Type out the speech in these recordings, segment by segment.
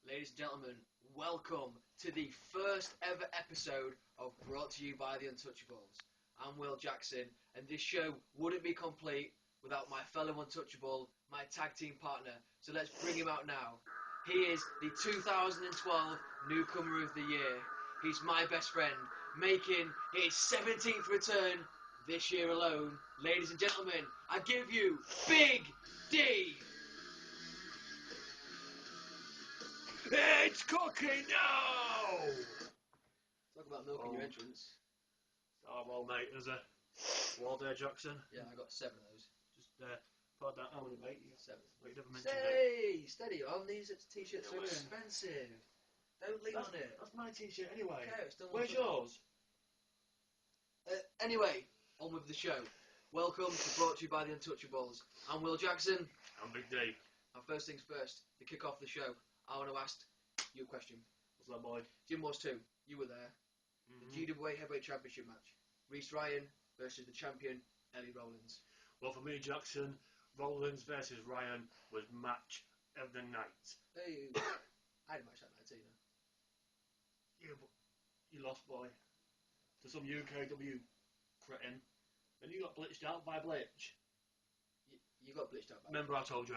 Ladies and gentlemen, welcome to the first ever episode of Brought to You by the Untouchables. I'm Will Jackson, and this show wouldn't be complete without my fellow Untouchable, my tag team partner. So let's bring him out now. He is the 2012 Newcomer of the Year. He's my best friend, making his 17th return this year alone. Ladies and gentlemen, I give you Big D! It's cooking now! Talk about milking your entrance. Oh, well, mate, there's a wall there, Jackson. Yeah, I got 7 of those. Just put that on, mate. You 7. Well, you never mentioned it. Steady on. These t-shirts are expensive. Don't lean on it. That's my t-shirt anyway. Okay, Where's yours? Anyway, on with the show. Welcome to Brought to You by the Untouchables. I'm Will Jackson. I'm Big D. And first things first, to kick off the show, I want to ask you a question. What's that, boy? Jim was too. You were there. The GWA Heavyweight Championship match. Reece Ryan versus the champion, Ellie Rollins. Well, for me, Jackson, Rollins versus Ryan was match of the night. Hey, I had a match that night too, you know. You lost, boy, to some UKW cretin. Then you got blitzed out by Blitch. You got blitzed out by Remember I told you.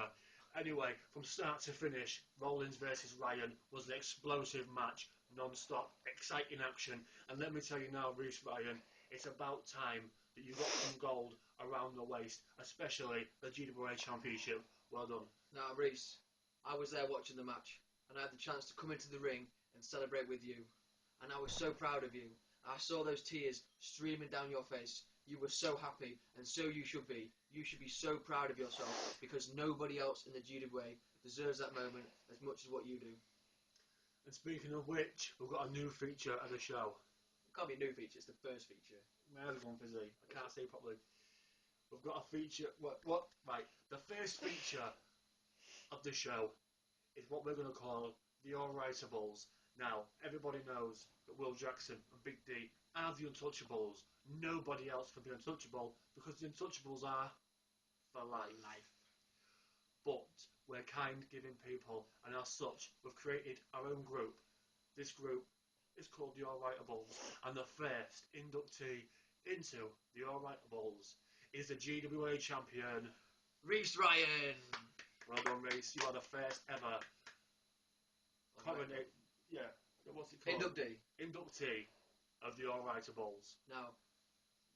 Anyway, from start to finish, Rollins versus Ryan was an explosive match, non-stop, exciting action. And let me tell you now, Reece Ryan, it's about time that you got some gold around the waist, especially the GWA Championship. Well done. Now, Reece, I was there watching the match, and I had the chance to come into the ring and celebrate with you. And I was so proud of you. I saw those tears streaming down your face. You were so happy, and so you should be. You should be so proud of yourself, because nobody else in the GWA deserves that moment as much as what you do. And speaking of which, we've got a new feature of the show. It can't be a new feature, it's the first feature. Where's one for Z? I can't say properly. We've got a feature. What? Right. The first feature of the show is what we're going to call the Unwritables. Now, everybody knows that Will Jackson and Big D are the Untouchables. Nobody else can be untouchable because the Untouchables are for life. But we're kind, giving people, and as such, we've created our own group. This group is called the Unwritables, and the first inductee into the Unwritables is the GWA champion, Reece Ryan! Well done, Reece. You are the first ever coronet. Yeah, what's it called? Inductee of the Unwritables. Now,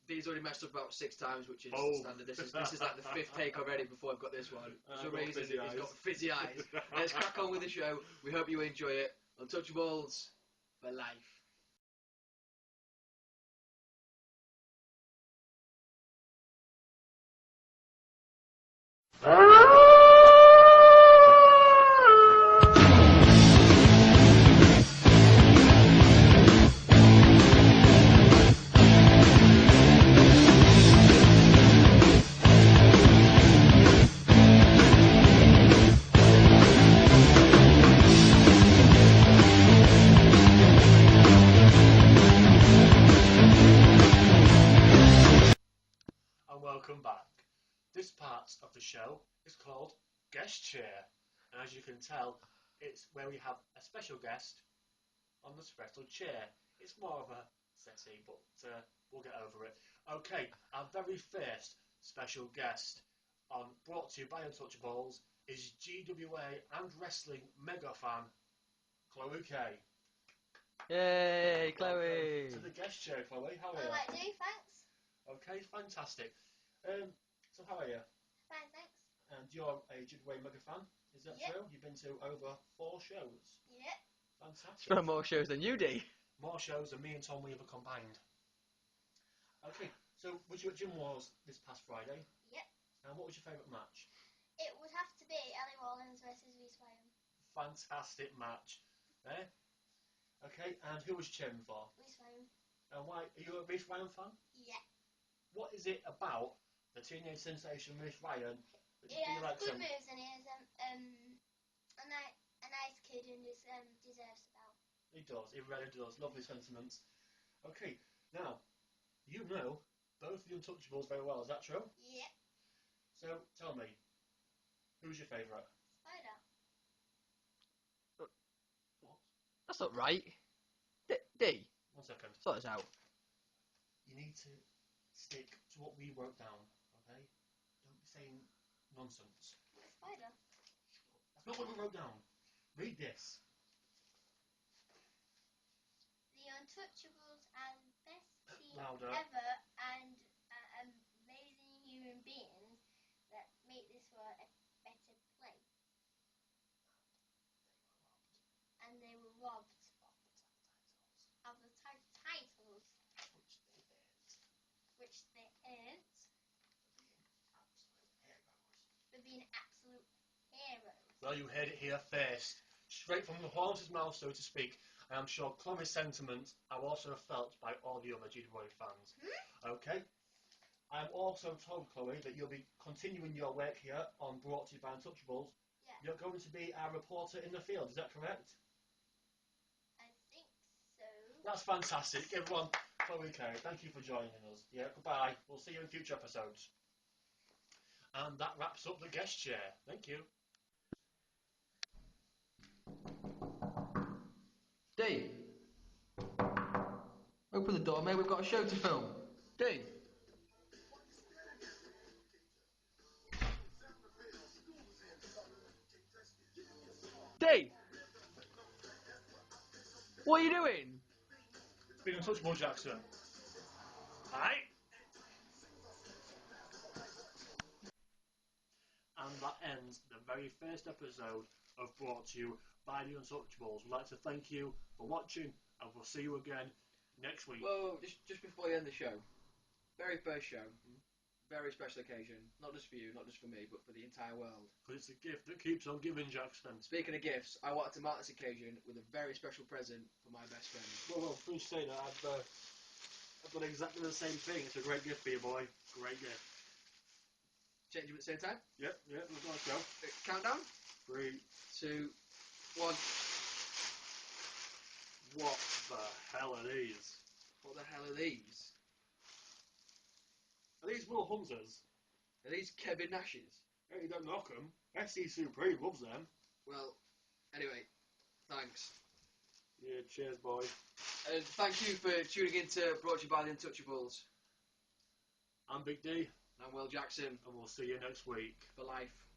Dee's already messed up about 6 times, which is standard. This is like the 5th take already before I've got this one. For some reason, he's got fizzy eyes. Let's crack on with the show. We hope you enjoy it. Untouchables for life. Welcome back. This part of the show is called Guest Chair, and as you can tell, it's where we have a special guest on the special chair. It's more of a settee, but we'll get over it. Okay, our very first special guest on Brought to You by Untouchables is GWA and wrestling mega fan, Chloe K. Yay, Chloe! To the guest chair, Chloe. How are you? Alright, thanks. Okay, fantastic. So how are you? Fine, thanks. And you're a GWA mega fan, is that true? You've been to over 4 shows. Yep. Fantastic. It's more shows than you do. More shows than me and Tom Weaver combined. Okay, so was you at Gym Wars this past Friday? Yep. And what was your favourite match? It would have to be Ellie Rollins versus Reece Ryan. Fantastic match. Eh? Okay, and who was you cheering for? Reece Ryan. And why? Are you a Reece Ryan fan? Yeah. What is it about the teenage sensation Reece Ryan that He you has like good him? moves and he is a nice kid and deserves the belt. He does, he really does. Lovely sentiments. Okay, now, you know both the Untouchables very well, is that true? Yep. So, tell me, who's your favourite? Spider. not right. D, 1 second. sort this out. You need to stick to what we wrote down, okay? Don't be saying nonsense. Spider. That's not what we wrote down. Read this. The Untouchables are the best team Louder. ever and amazing human beings that make this world a better place. And they were robbed of the titles which they earned for being absolute heroes. Well, you heard it here first. Straight from the horse's mouth, so to speak. I am sure Chloe's sentiments are also felt by all the other Judy Boy fans. Okay? I am also told, Chloe, that you'll be continuing your work here on Brought to You by Untouchables. Yeah. You're going to be our reporter in the field, is that correct? I think so. That's fantastic. Everyone, Chloe K, thank you for joining us. Yeah, goodbye. We'll see you in future episodes. And that wraps up the guest chair. Thank you. D. Open the door, mate. We've got a show to film. D. D! What are you doing? It's been Untouchable, Jackson. Aye? And that ends the very first episode of Brought to You by the Untouchables. We'd like to thank you for watching, and we'll see you again next week. Whoa, just before you end the show. Very first show. Very special occasion. Not just for you, not just for me, but for the entire world. Because it's a gift that keeps on giving, Jackson. Speaking of gifts, I wanted to mark this occasion with a very special present for my best friend. Well, please say that. I've done exactly the same thing. It's a great gift for you, boy. Great gift. Change them at the same time? Yep, let's go. Countdown? 3, 2, 1. What the hell are these? What the hell are these? Are these Will Hunters? Are these Kevin Nash's? Hey, you don't knock them. SC Supreme loves them. Well, anyway, thanks. Yeah, cheers, boy. And thank you for tuning in to Brought to You by the Untouchables. I'm Big D, I'm Will Jackson and we'll see you next week. for life.